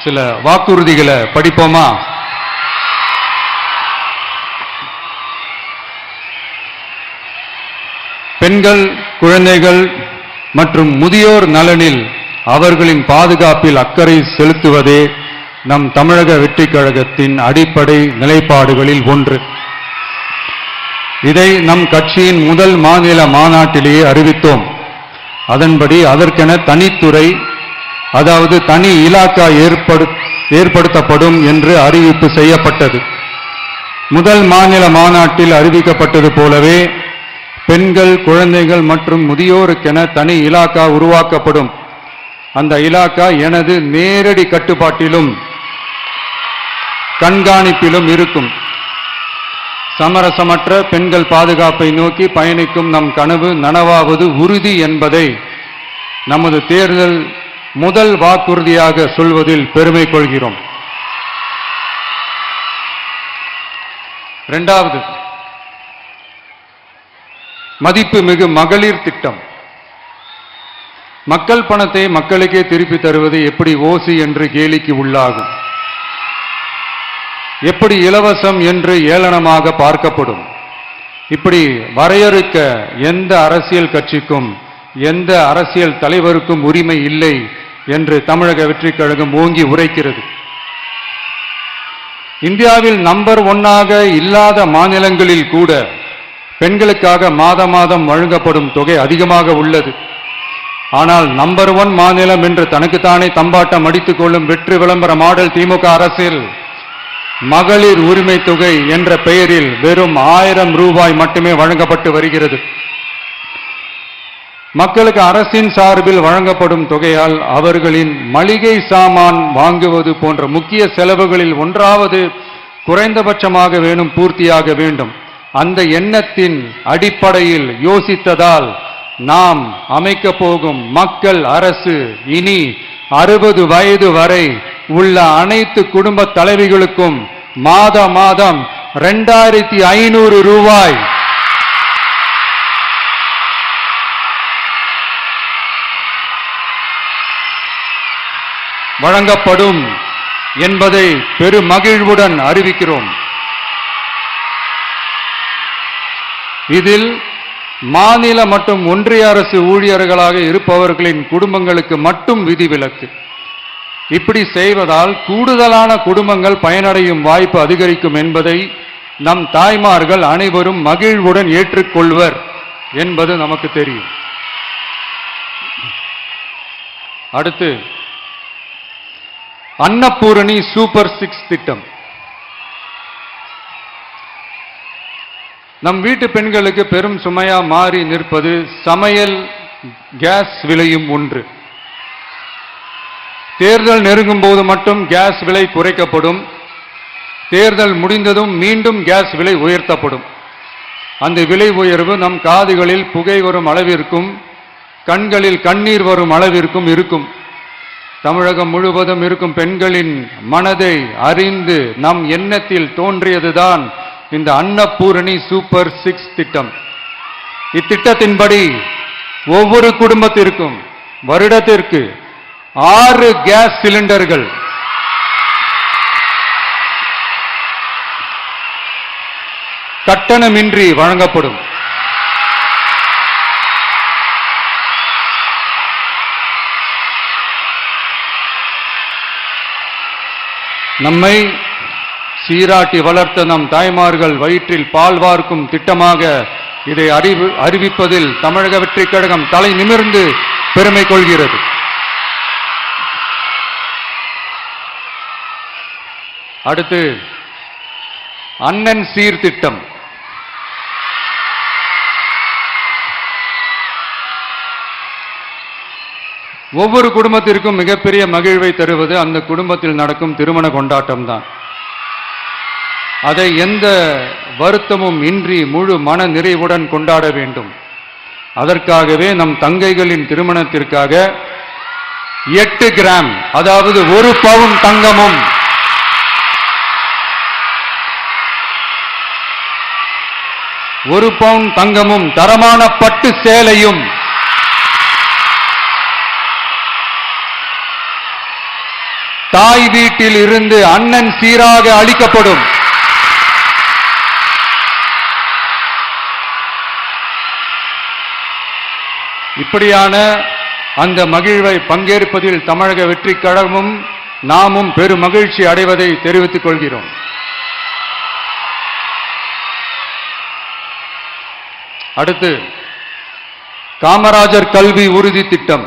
சில வாக்குறுதிகளை படிப்போமா? பெண்கள், குழந்தைகள் மற்றும் முதியோர் நலனில் அவர்களின் பாதுகாப்பில் அக்கறை செலுத்துவதே நம் தமிழக வெற்றி கழகத்தின் அடிப்படை நிலைப்பாடுகளில் ஒன்று. இதை நம் கட்சியின் முதல் மாநில மாநாட்டிலேயே அறிவித்தோம். அதன்படி அதற்கென தனித்துறை, அதாவது தனி இலாக்கா ஏற்படுத்தப்படும் என்று அறிவிப்பு செய்யப்பட்டது. முதல் மாநில மாநாட்டில் அறிவிக்கப்பட்டது போலவே பெண்கள், குழந்தைகள் மற்றும் முதியோருக்கென தனி இலாக்கா உருவாக்கப்படும். அந்த இலாக்கா எனது நேரடி கட்டுப்பாட்டிலும் கண்காணிப்பிலும் இருக்கும். சமரசமற்ற பெண்கள் பாதுகாப்பை நோக்கி பயணிக்கும் நம் கனவு நனவாவது உறுதி என்பதை நமது தேர்தல் முதல் வாக்குறுதியாக சொல்வதில் பெருமை கொள்கிறோம். இரண்டாவது, மதிப்புமிகு மகளிர் திட்டம். மக்கள் பணத்தை மக்களுக்கே திருப்பி தருவது எப்படி ஓசி என்று கேலிக்கு உள்ளாகும், எப்படி இலவசம் என்று ஏளனமாக பார்க்கப்படும். இப்படி வரையறுக்க எந்த அரசியல் கட்சிக்கும் எந்த அரசியல் தலைவருக்கும் உரிமை இல்லை என்று தமிழக வெற்றி கழகம் ஓங்கி உரைக்கிறது. இந்தியாவில் நம்பர் 1 இல்லாத மாநிலங்களில் கூட பெண்களுக்காக மாதம் வழங்கப்படும் தொகை அதிகமாக உள்ளது. ஆனால் நம்பர் 1 மாநிலம் என்று தனக்குத்தானே தம்பாட்டம் அடித்துக் கொள்ளும் வெற்றி விளம்பர மாடல் திமுக அரசில் மகளிர் உரிமை தொகை என்ற பெயரில் வெறும் 1000 ரூபாய் மட்டுமே வழங்கப்பட்டு வருகிறது. மக்களுக்கு அரசின் சார்பில் வழங்கப்படும் தொகையால் அவர்களின் மளிகை சாமான் வாங்குவது போன்ற முக்கிய செலவுகளில் ஒன்றாவது குறைந்தபட்சமாக பூர்த்தியாக வேண்டும். அந்த எண்ணத்தின் அடிப்படையில் யோசித்ததால் நாம் அமைக்க போகும் மக்கள் அரசு இனி 60 வயது வரை உள்ள அனைத்து குடும்ப தலைவிகளுக்கும் மாதம் 2500 ரூபாய் வழங்கப்படும் என்பதை பெருமகிழ்வுடன் அறிவிக்கிறோம். இதில் மாநில மற்றும் ஒன்றிய அரசு ஊழியர்களாக இருப்பவர்களின் குடும்பங்களுக்கு மட்டும் விதிவிலக்கு. இப்படி செய்வதால் கூடுதலான குடும்பங்கள் பயனடையும் வாய்ப்பு அதிகரிக்கும் என்பதை நம் தாய்மார்கள் அனைவரும் மகிழ்வுடன் ஏற்றுக்கொள்வர் என்பது நமக்கு தெரியும். அடுத்து, அன்னபூரணி சூப்பர் 6 திட்டம். நம் வீட்டு பெண்களுக்கு பெரும் சுமையா மாறி நிற்பது சமையல் கேஸ் விலையும் ஒன்று. தேர்தல் நெருங்கும் போது மட்டும் கேஸ் விலை குறைக்கப்படும். தேர்தல் முடிந்ததும் மீண்டும் கேஸ் விலை உயர்த்தப்படும். அந்த விலை உயர்வு நம் காதுகளில் புகை வரும் அளவிற்கும் கண்களில் கண்ணீர் வரும் அளவிற்கும் இருக்கும். தமிழகம் முழுவதும் இருக்கும் பெண்களின் மனதை அறிந்து நம் எண்ணத்தில் தோன்றியதுதான் இந்த அன்னபூரணி சூப்பர் 6 திட்டம். இத்திட்டத்தின்படி ஒவ்வொரு குடும்பத்திற்கும் வருடத்திற்கு 6 கேஸ் சிலிண்டர்கள் கட்டணமின்றி வழங்கப்படும். நம்மை சீராட்டி வளர்த்த நம் தாய்மார்கள் வயிற்றில் பால் வார்க்கும் திட்டமாக இதை அறிவிப்பதில் தமிழக வெற்றி கழகம் தலை நிமிர்ந்து பெருமை கொள்கிறது. அடுத்து, அண்ணன் சீர்திட்டம். ஒவ்வொரு குடும்பத்திற்கும் மிகப்பெரிய மகிழ்வை தருவது அந்த குடும்பத்தில் நடக்கும் திருமண கொண்டாட்டம் தான். அதை எந்த வருத்தமும் இன்றி முழு மன நிறைவுடன் கொண்டாட வேண்டும். அதற்காகவே நம் தங்கைகளின் திருமணத்திற்காக 8 கிராம், அதாவது 1 பவுன் தங்கமும் 1 பவுன் தங்கமும் தரமான பட்டு சேலையும் தாய் வீட்டில் இருந்து அண்ணன் சீராக அளிக்கப்படும். இப்படியான அந்த மகிழ்வை பங்கேற்பதில் தமிழக வெற்றிக் கழகமும் நாமும் பெரும் மகிழ்ச்சி அடைவதை தெரிவித்துக் கொள்கிறோம். அடுத்து காமராஜர் கல்வி உறுதி திட்டம்.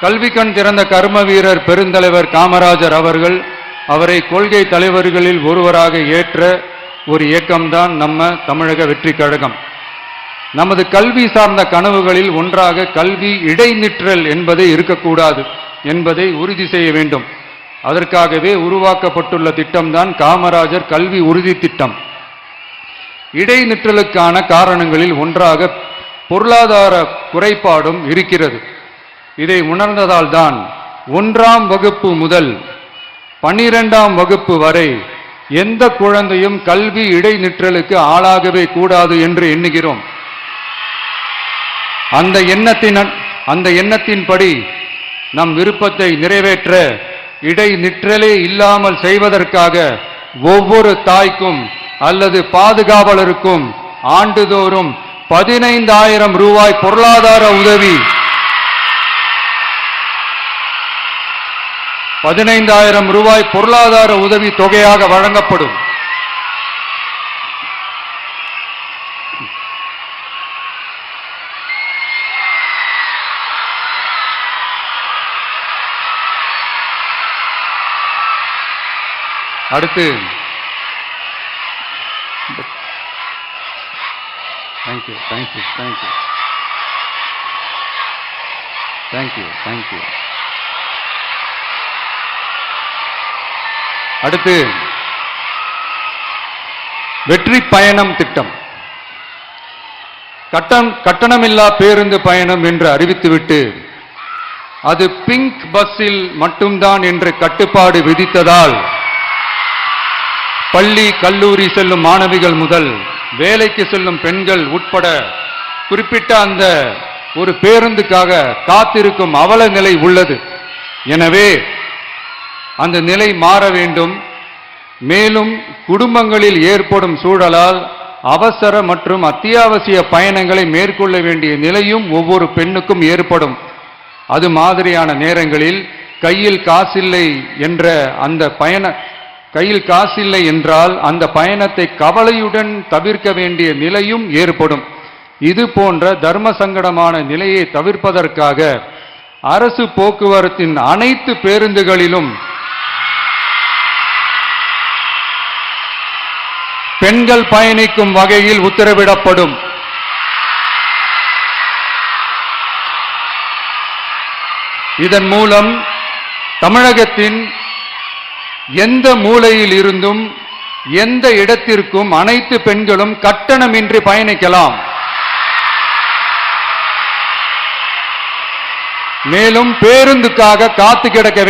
கல்வி கண் திறந்த கர்ம வீரர் பெருந்தலைவர் காமராஜர் அவர்கள் அவரை கொள்கை தலைவர்களில் ஒருவராக ஏற்ற ஒரு இயக்கம்தான் நம்ம தமிழக வெற்றி கழகம். நமது கல்வி சார்ந்த கனவுகளில் ஒன்றாக கல்வி இடைநிற்றல் என்பதை இருக்கக்கூடாது என்பதை உறுதி செய்ய வேண்டும். அதற்காகவே உருவாக்கப்பட்டுள்ள திட்டம்தான் காமராஜர் கல்வி உறுதி திட்டம். இடைநிற்றலுக்கான காரணங்களில் ஒன்றாக பொருளாதார குறைபாடும் இருக்கிறது. இதை உணர்ந்ததால் தான் 1ஆம் வகுப்பு முதல் 12ஆம் வகுப்பு வரை எந்த குழந்தையும் கல்வி இடைநிற்றலுக்கு ஆளாகவே கூடாது என்று எண்ணுகிறோம். அந்த எண்ணத்தின்படி நம் விருப்பத்தை நிறைவேற்ற இடைநிற்றலே இல்லாமல் செய்வதற்காக ஒவ்வொரு தாய்க்கும் அல்லது பாதுகாவலருக்கும் ஆண்டுதோறும் 15,000 ரூபாய் பொருளாதார உதவி 15,000 ரூபாய் பொருளாதார உதவி தொகையாக வழங்கப்படும். அடுத்து தேங்க்யூ. அடுத்து வெற்றி பயணம் திட்டம். கட்டணமில்லா பேருந்து பயணம் என்று அறிவித்துவிட்டு அது பிங்க் பஸ்ஸில் மட்டும்தான் என்று கட்டுப்பாடு விதித்ததால் பள்ளி கல்லூரி செல்லும் மாணவிகள் முதல் வேலைக்கு செல்லும் பெண்கள் உட்பட குறிப்பிட்ட அந்த ஒரு பேருந்துக்காக காத்திருக்கும் அவல நிலை உள்ளது. எனவே அந்த நிலை மாற வேண்டும். மேலும் குடும்பங்களில் ஏற்படும் சூழலால் அவசர மற்றும் அத்தியாவசிய பயணங்களை மேற்கொள்ள வேண்டிய நிலையும் ஒவ்வொரு பெண்ணுக்கும் ஏற்படும். அது மாதிரியான நேரங்களில் கையில் காசில்லை என்றால் அந்த பயணத்தை கவலையுடன் தவிர்க்க வேண்டிய நிலையும் ஏற்படும். இது போன்ற தர்ம சங்கடமான நிலையை தவிர்ப்பதற்காக அரசு போக்குவரத்தின் அனைத்து பேருந்துகளிலும் பெண்கள் பயணிக்கும் வகையில் உத்தரவிடப்படும். இதன் மூலம் தமிழகத்தின் எந்த மூலையில் இருந்தும் எந்த இடத்திற்கும் அனைத்து பெண்களும் கட்டணமின்றி பயணிக்கலாம். மேலும் பேருந்துக்காக காத்து கிடக்க வேண்டும்.